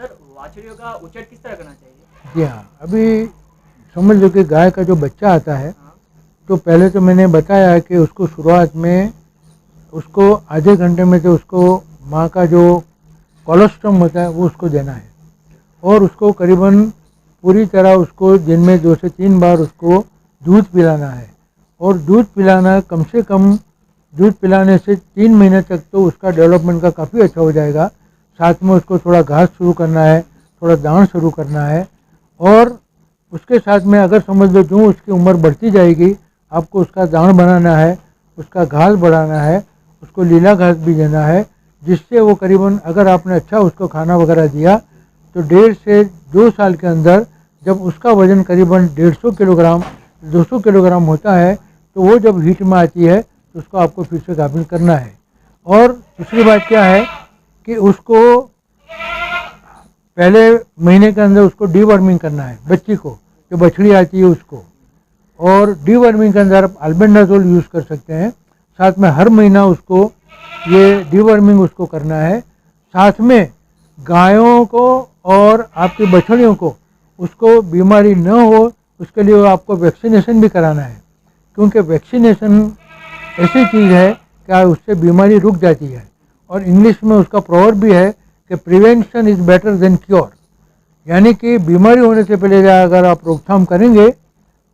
Sir वाछड़ियों का उछेर किस तरह करना चाहिए? जी हाँ, अभी समझ लो कि गाय का जो बच्चा आता है, हाँ। तो पहले तो मैंने बताया कि उसको शुरुआत में उसको आधे घंटे में तो उसको माँ का जो कोलोस्ट्रम होता है वो उसको देना है, और उसको करीबन पूरी तरह उसको दिन में 2 से 3 बार उसको दूध पिलाना है। और दूध पिलाना कम से कम, दूध पिलाने से 3 महीने तक तो उसका डेवलपमेंट का काफ़ी अच्छा हो जाएगा। साथ में उसको थोड़ा घास शुरू करना है, थोड़ा दाना शुरू करना है, और उसके साथ में अगर समझ लो जो उसकी उम्र बढ़ती जाएगी आपको उसका दाना बनाना है, उसका घास बढ़ाना है, उसको लीला घास भी देना है, जिससे वो करीबन अगर आपने अच्छा उसको खाना वगैरह दिया तो 1.5 से 2 साल के अंदर जब उसका वज़न करीबन 150 किलोग्राम 200 किलोग्राम होता है तो वो जब हीट में आती है तो उसको आपको फिर से गाभिन करना है। और दूसरी बात क्या है कि उसको पहले महीने के अंदर उसको डीवर्मिंग करना है, बच्ची को जो बछड़ी आती है उसको, और डीवर्मिंग के अंदर आप अल्बेंडाजोल यूज़ कर सकते हैं। साथ में हर महीना उसको ये डीवर्मिंग उसको करना है। साथ में गायों को और आपकी बछड़ियों को उसको बीमारी न हो उसके लिए आपको वैक्सीनेशन भी कराना है, क्योंकि वैक्सीनेशन ऐसी चीज़ है कि उससे बीमारी रुक जाती है। और इंग्लिश में उसका प्रोवर्ब भी है कि prevention is better than cure, यानी कि बीमारी होने से पहले अगर आप रोकथाम करेंगे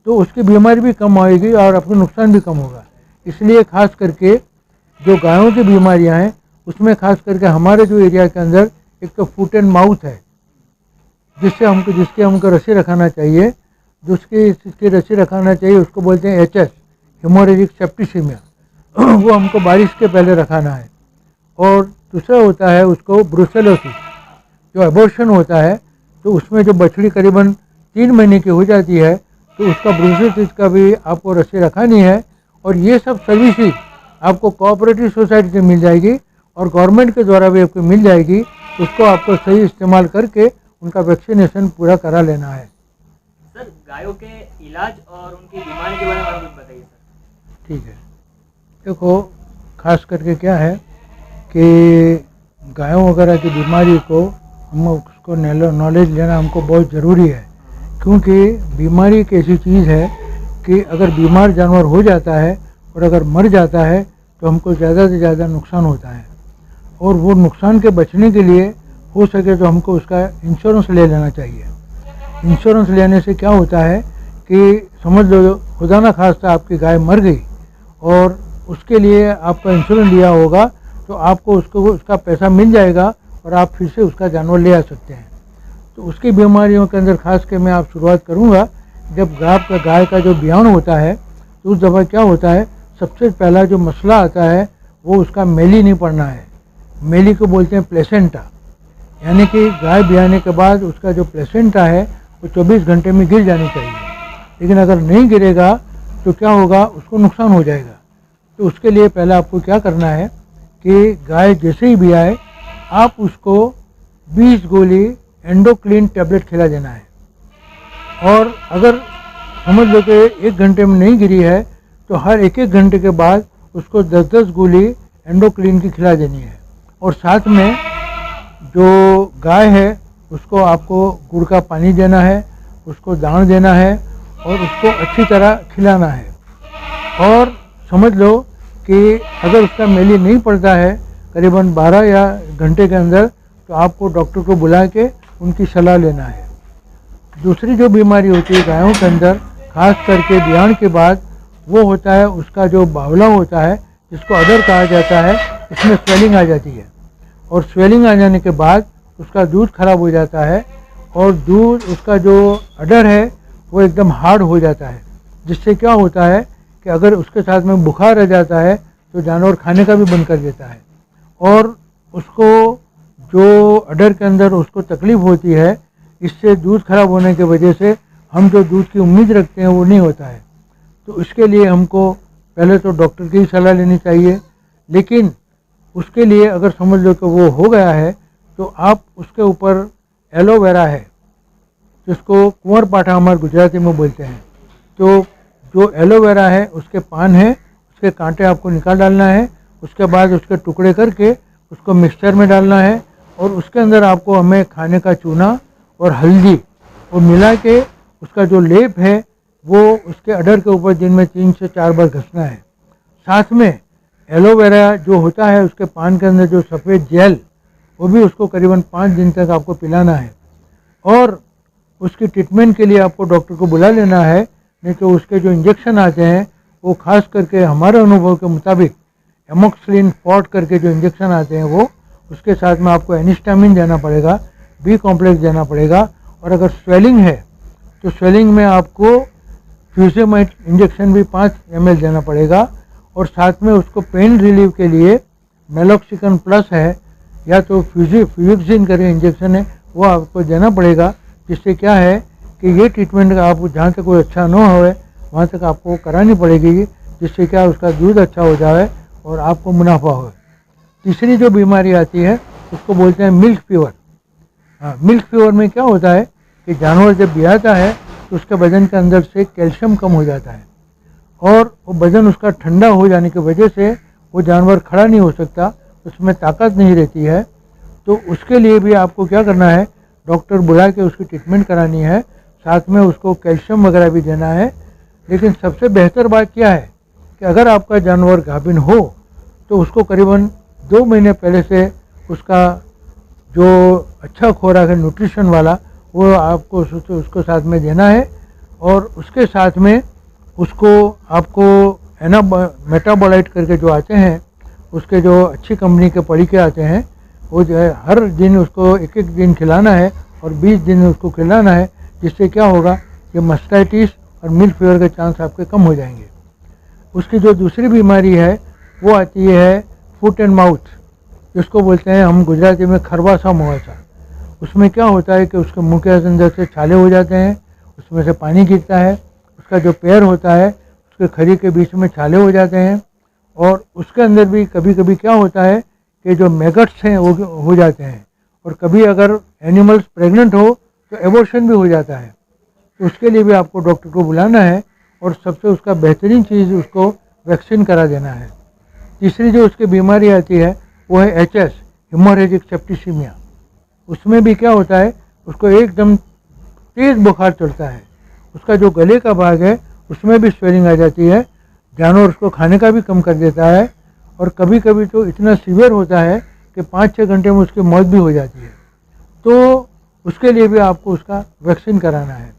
तो उसकी बीमारी भी कम आएगी और आपको नुकसान भी कम होगा। इसलिए खास करके जो गायों की बीमारियां हैं उसमें खास करके हमारे जो एरिया के अंदर एक तो फुट एंड माउथ है, जिसके हमको रस्सी रखाना चाहिए, जिसकी रस्सी रखाना चाहिए उसको बोलते हैं HS, हेमोरेजिक सेप्टिसीमिया, वो हमको बारिश के पहले रखाना है। और दूसरा होता है उसको ब्रुसेलोसिस, जो एबॉर्शन होता है, तो उसमें जो बछड़ी करीबन 3 महीने की हो जाती है तो उसका ब्रुसेलोसिस का भी आपको रस्सी रखानी है। और ये सब सर्विसेज आपको कोऑपरेटिव सोसाइटी से मिल जाएगी और गवर्नमेंट के द्वारा भी आपको मिल जाएगी। उसको आपको सही इस्तेमाल करके उनका वैक्सीनेशन पूरा करा लेना है। सर गायों के इलाज और उनकी बीमारी के बारे में कुछ बताइए सर। ठीक है, देखो खास करके क्या है कि गायों वगैरह की बीमारी को हम उसको नॉलेज लेना हमको बहुत ज़रूरी है, क्योंकि बीमारी एक ऐसी चीज़ है कि अगर बीमार जानवर हो जाता है और अगर मर जाता है तो हमको ज़्यादा से ज़्यादा नुकसान होता है। और वो नुकसान के बचने के लिए हो सके तो हमको उसका इंश्योरेंस ले लेना चाहिए। इंश्योरेंस लेने से क्या होता है कि समझ लो खुदा ना खास्ता आपकी गाय मर गई और उसके लिए आपका इंश्योरेंस लिया होगा तो आपको उसका पैसा मिल जाएगा और आप फिर से उसका जानवर ले आ सकते हैं। तो उसकी बीमारियों के अंदर खास कर मैं आप शुरुआत करूँगा, जब गाय का जो ब्यान होता है तो उस दफ़ा क्या होता है, सबसे पहला जो मसला आता है वो उसका मेली नहीं पड़ना है। मेली को बोलते हैं प्लेसेंटा, यानी कि गाय ब्याने के बाद उसका जो प्लेसेंटा है वो 24 घंटे में गिर जानी चाहिए। लेकिन अगर नहीं गिरेगा तो क्या होगा, उसको नुकसान हो जाएगा। तो उसके लिए पहले आपको क्या करना है कि गाय जैसे ही ब्याए आप उसको 20 गोली एंडोक्लिन टैबलेट खिला देना है। और अगर समझ लो कि 1 घंटे में नहीं गिरी है तो हर 1-1 घंटे के बाद उसको 10-10 गोली एंडोक्लिन की खिला देनी है। और साथ में जो गाय है उसको आपको गुड़ का पानी देना है, उसको दाना देना है और उसको अच्छी तरह खिलाना है। और समझ लो कि अगर उसका मेली नहीं पड़ता है करीबन 12 या घंटे के अंदर तो आपको डॉक्टर को बुला के उनकी सलाह लेना है। दूसरी जो बीमारी होती है गायों के अंदर खास करके ब्यान के बाद वो होता है उसका जो बावला होता है जिसको अडर कहा जाता है, इसमें स्वेलिंग आ जाती है। और स्वेलिंग आ जाने के बाद उसका दूध खराब हो जाता है और दूध उसका जो अडर है वो एकदम हार्ड हो जाता है, जिससे क्या होता है कि अगर उसके साथ में बुखार आ जाता है तो जानवर खाने का भी बंद कर देता है। और उसको जो अडर के अंदर उसको तकलीफ़ होती है, इससे दूध खराब होने की वजह से हम जो दूध की उम्मीद रखते हैं वो नहीं होता है। तो इसके लिए हमको पहले तो डॉक्टर की सलाह लेनी चाहिए। लेकिन उसके लिए अगर समझ लो कि वो हो गया है तो आप उसके ऊपर एलोवेरा है जिसको कुंवर पाठा हमारे गुजराती में बोलते हैं, तो जो एलोवेरा है उसके पान है उसके कांटे आपको निकाल डालना है, उसके बाद उसके टुकड़े करके उसको मिक्सचर में डालना है और उसके अंदर आपको हमें खाने का चूना और हल्दी वो मिला के उसका जो लेप है वो उसके अडर के ऊपर दिन में 3 से 4 बार घसना है। साथ में एलोवेरा जो होता है उसके पान के अंदर जो सफ़ेद जेल वो भी उसको करीबन 5 दिन तक आपको पिलाना है। और उसकी ट्रीटमेंट के लिए आपको डॉक्टर को बुला लेना है, नहीं तो उसके जो इंजेक्शन आते हैं वो खास करके हमारे अनुभव के मुताबिक एमोक्सिलिन फॉर्ट करके जो इंजेक्शन आते हैं वो, उसके साथ में आपको एनिस्टामिन देना पड़ेगा, बी कॉम्प्लेक्स देना पड़ेगा। और अगर स्वेलिंग है तो स्वेलिंग में आपको फ्यूसेमाइड इंजेक्शन भी 5 ml देना पड़ेगा। और साथ में उसको पेन रिलीव के लिए मेलोक्सिकन प्लस है या तो फ्यूजिक्सिन करके इंजेक्शन है वो आपको देना पड़ेगा, जिससे क्या है कि ये ट्रीटमेंट आप जहाँ तक कोई अच्छा ना हो वहाँ तक आपको करानी पड़ेगी, जिससे क्या उसका दूध अच्छा हो जाए और आपको मुनाफा हो। तीसरी जो बीमारी आती है उसको बोलते हैं मिल्क फीवर। हाँ, मिल्क फीवर में क्या होता है कि जानवर जब ब्याता है तो उसके बदन के अंदर से कैल्शियम कम हो जाता है और वो बदन उसका ठंडा हो जाने की वजह से वो जानवर खड़ा नहीं हो सकता, उसमें ताकत नहीं रहती है। तो उसके लिए भी आपको क्या करना है, डॉक्टर बुला के उसकी ट्रीटमेंट करानी है, साथ में उसको कैल्शियम वगैरह भी देना है। लेकिन सबसे बेहतर बात क्या है कि अगर आपका जानवर गाभिन हो तो उसको करीबन 2 महीने पहले से उसका जो अच्छा खोराक है न्यूट्रिशन वाला वो आपको उसको साथ में देना है। और उसके साथ में उसको आपको मेटाबोलाइट करके जो आते हैं उसके जो अच्छी कंपनी के पड़ी के आते हैं वो जो है हर दिन उसको 1-1 दिन खिलाना है और 20 दिन उसको खिलाना है, जिससे क्या होगा कि मास्टाइटिस और मिल्क फीवर के चांस आपके कम हो जाएंगे। उसकी जो दूसरी बीमारी है वो आती है फुट एंड माउथ, जिसको बोलते हैं हम गुजराती में खरवासा मुहासा। उसमें क्या होता है कि उसके मुंह के अंदर से छाले हो जाते हैं, उसमें से पानी गिरता है, उसका जो पैर होता है उसके खरी के बीच में छाले हो जाते हैं। और उसके अंदर भी कभी कभी क्या होता है कि जो मैगट्स हैं वो हो जाते हैं। और कभी अगर एनिमल्स प्रेग्नेंट हो तो एबॉर्शन भी हो जाता है। तो उसके लिए भी आपको डॉक्टर को बुलाना है और सबसे उसका बेहतरीन चीज़ उसको वैक्सीन करा देना है। तीसरी जो उसकी बीमारी आती है वो है HS हेमोरेजिक सेप्टिसीमिया। उसमें भी क्या होता है, उसको एकदम तेज़ बुखार चढ़ता है, उसका जो गले का भाग है उसमें भी स्वेलिंग आ जाती है, जानवर उसको खाने का भी कम कर देता है। और कभी कभी तो इतना सीवियर होता है कि 5-6 घंटे में उसकी मौत भी हो जाती है। तो उसके लिए भी आपको उसका वैक्सीन कराना है।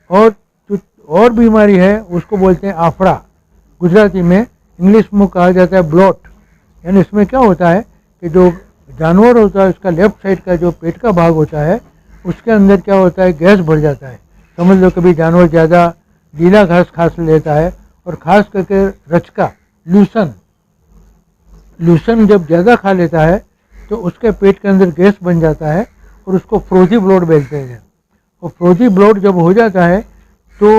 और बीमारी है उसको बोलते हैं आफड़ा, गुजराती में, इंग्लिश में कहा जाता है ब्लॉट। यानी इसमें क्या होता है कि जो जानवर होता है उसका लेफ्ट साइड का जो पेट का भाग होता है उसके अंदर क्या होता है, गैस भर जाता है। समझ लो कभी जानवर ज़्यादा गीला घास खास लेता है और ख़ास करके रचका लूसन जब ज़्यादा खा लेता है तो उसके पेट के अंदर गैस बन जाता है और उसको फ्रोजी ब्लॉट बोलते हैं। और फ्रोजी ब्लॉट जब हो जाता है तो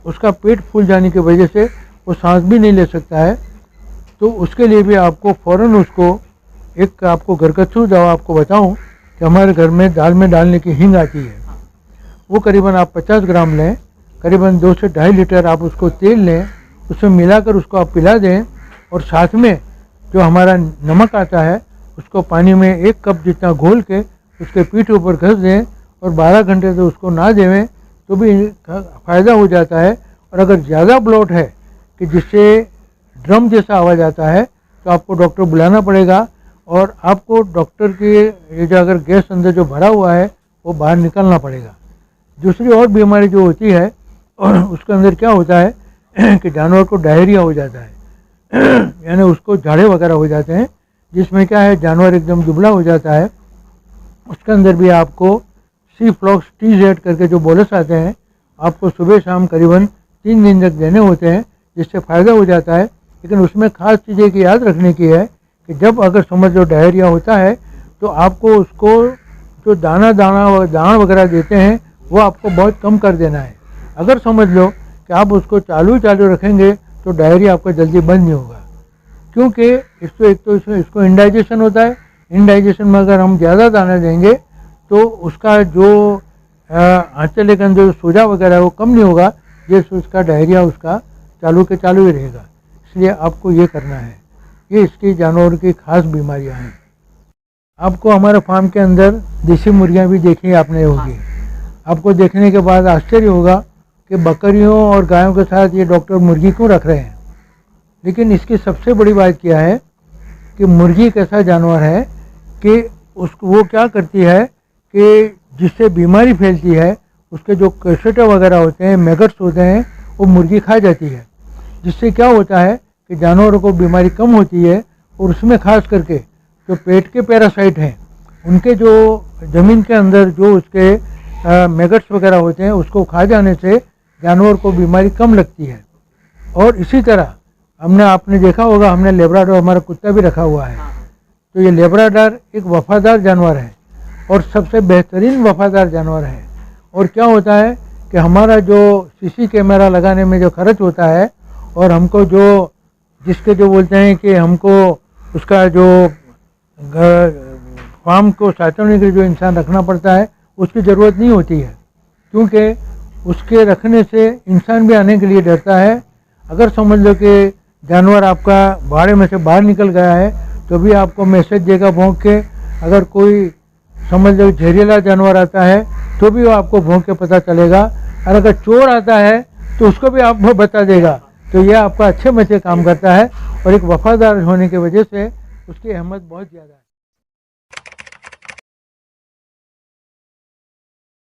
उसका पेट फूल जाने की वजह से वो सांस भी नहीं ले सकता है। तो उसके लिए भी आपको फ़ौरन उसको एक आपको घरगथ्थू दवा आपको बताऊं कि हमारे घर में दाल में डालने की हींग आती है, वो करीबन आप 50 ग्राम लें, करीबन 2 से 2.5 लीटर आप उसको तेल लें, उसमें मिलाकर उसको आप पिला दें। और साथ में जो हमारा नमक आता है उसको पानी में 1 कप जितना घोल के उसके पीठ ऊपर घस दें और 12 घंटे से उसको ना देवें तो भी फ़ायदा हो जाता है। और अगर ज़्यादा ब्लॉट है कि जिससे ड्रम जैसा आवाज़ आता है तो आपको डॉक्टर बुलाना पड़ेगा और आपको डॉक्टर की ये जो अगर गैस अंदर जो भरा हुआ है वो बाहर निकालना पड़ेगा। दूसरी और बीमारी जो होती है और उसके अंदर क्या होता है कि जानवर को डायरिया हो जाता है यानी उसको झाड़े वगैरह हो जाते हैं, जिसमें क्या है जानवर एकदम दुबला हो जाता है। उसके अंदर भी आपको C-फ्लॉक्स TZ करके जो बोलस आते हैं आपको सुबह शाम करीबन 3 दिन तक देने होते हैं, जिससे फ़ायदा हो जाता है। लेकिन उसमें ख़ास चीज़ें की याद रखने की है कि जब अगर समझ लो डायरिया होता है तो आपको उसको जो दाना वगैरह देते हैं वो आपको बहुत कम कर देना है। अगर समझ लो कि आप उसको चालू रखेंगे तो डायरिया आपका जल्दी बंद नहीं होगा, क्योंकि इसको इंडाइजेशन होता है। इंडाइजेशन में अगर हम ज़्यादा दाना देंगे तो उसका जो आंचल के अंदर जो सोजा वगैरह है वो कम नहीं होगा, जैसे उसका डायरिया उसका चालू ही रहेगा। इसलिए आपको ये करना है। ये इसकी जानवर की खास बीमारियां हैं। आपको हमारे फार्म के अंदर देसी मुर्गियां भी देखी आपने होगी। आपको देखने के बाद आश्चर्य होगा कि बकरियों और गायों के साथ ये डॉक्टर मुर्गी क्यों रख रहे हैं। लेकिन इसकी सबसे बड़ी बात क्या है कि मुर्गी एक ऐसा जानवर है कि उसको वो क्या करती है कि जिससे बीमारी फैलती है उसके जो कैसेटा वगैरह होते हैं, मैगट्स होते हैं, वो मुर्गी खा जाती है। जिससे क्या होता है कि जानवरों को बीमारी कम होती है और उसमें खास करके जो पेट के पैरासाइट हैं उनके जो ज़मीन के अंदर जो उसके मैगट्स वगैरह होते हैं उसको खा जाने से जानवर को बीमारी कम लगती है। और इसी तरह आपने देखा होगा, हमने लेब्राडोर हमारा कुत्ता भी रखा हुआ है। तो ये लेब्राडोर एक वफादार जानवर है और सबसे बेहतरीन वफादार जानवर है। और क्या होता है कि हमारा जो सीसी कैमरा लगाने में जो खर्च होता है और हमको जो जिसके जो बोलते हैं कि हमको उसका जो फार्म को साचवने के लिए जो इंसान रखना पड़ता है उसकी ज़रूरत नहीं होती है, क्योंकि उसके रखने से इंसान भी आने के लिए डरता है। अगर समझ लो कि जानवर आपका बाड़े में से बाहर निकल गया है तो भी आपको मैसेज देगा भौंक के। अगर कोई समझ लो जहरीला जानवर आता है तो भी वो आपको भौंक के पता चलेगा, और अगर चोर आता है तो उसको भी आपको बता देगा। तो यह आपका अच्छे में से काम करता है और एक वफादार होने की वजह से उसकी अहमियत बहुत ज़्यादा है।